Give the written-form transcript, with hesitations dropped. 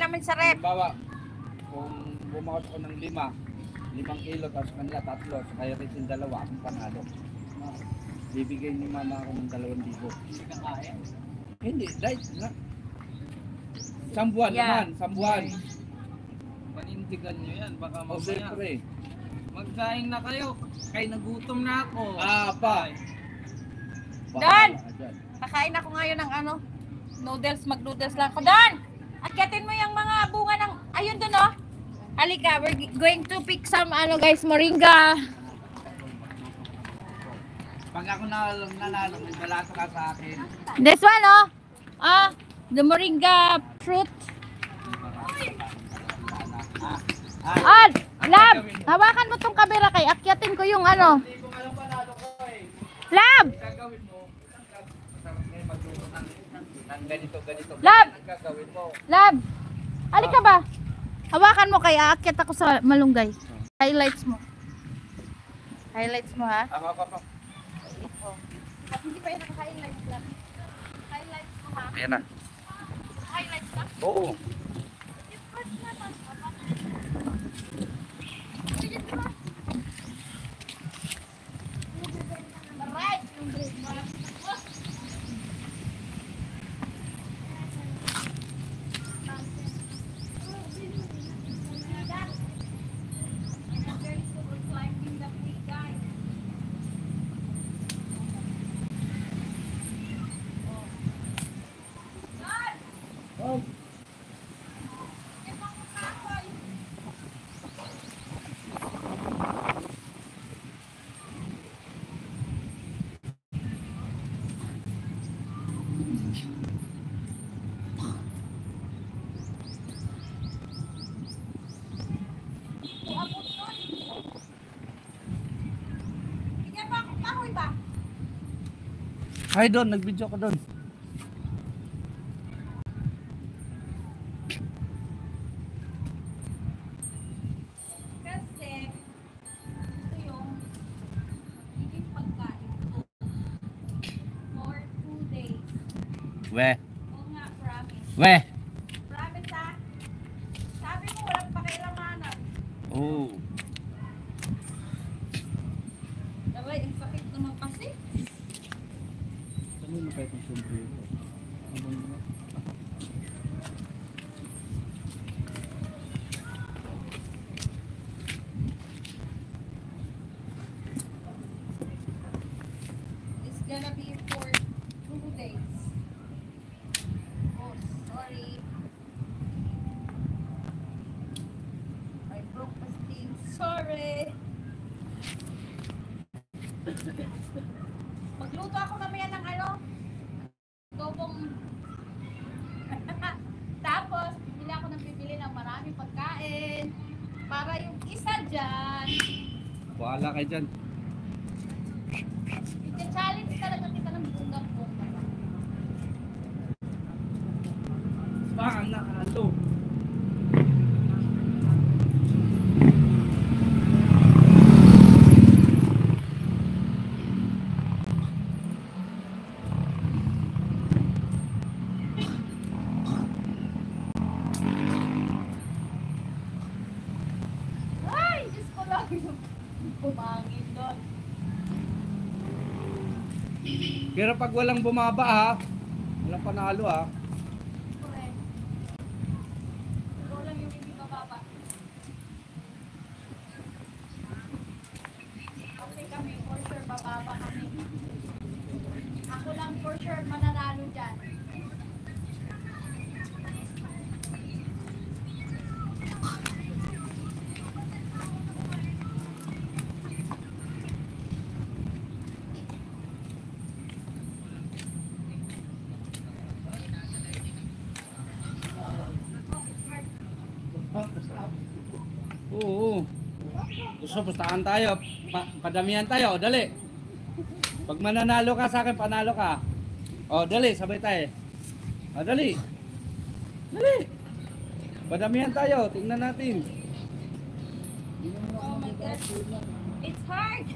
namin sa rep. Halimbawa, kung bumawas ako ng 5 kilo, tapos kanila 3, so kaya rin yung 2, akong panalo. Bibigay ni mama ako ng 2,000. Hindi ka kaya. Hindi, dahil na. Isang buwan naman, isang buwan. Panindigan nyo yan, baka O mamaya. siyempre. Magsaing na kayo, kay nagutom na ako. Pa. Dan! Kakain ako ngayon ng noodles, mag-noodles lang ako. Dan! Akyatin mo yung mga bunga ng, ayun dun oh. Halika, we're going to pick some, guys, moringa. Pag ako nanalo, may balato ka sa akin. This one, oh. The moringa fruit. Lab, hawakan mo tong camera kay akyatin ko yung Hindi ko alam panalo ko eh. Lab! Gagawin mo. Masarap ngayon magluto ng ganito. Lab! Gagawin mo. Lab, halika ba? Hawakan mo kay aakyat ako sa malunggay. Highlights mo. Highlights mo ha. Ako. Hindi pa yun naka-highlights lang. Highlights mo ha. Ayan na. Highlights ka? Oo. Alright. Ay doon, nag-video ka doon. Kasi ito yung higit pagkain for 2 days. We. Oo nga, promise. We. Promise ha? Sabi mo walang pakialamanan. Oo. Sabay, ang sakit naman kasi. Ano mo kahit ang sombrero? It's gonna be for 2 days. Oh, sorry. I broke my skin. Sorry. Magluto ako mamaya ng tobong. Tapos, bibili ng maraming pagkain. Para yung isa dyan, Wala kayo dyan. i-challenge talaga kita ng bunga-bunga. Baka nakalo. Ay, Diyos ko lang yung bumangin doon. Pero pag walang bumaba ha, walang panalo ha. Correct. Ikaw lang yung hindi mababa. Okay kami, for sure bababa kami. Ako lang for sure mananalo dyan. Oo. Gusto pustahan tayo. Padamihan tayo. O, dali. Pag mananalo ka sa akin, panalo ka. O, dali. Sabay tayo. O, dali. Dali. Padamihan tayo. Tingnan natin. Oh my God. It's hard.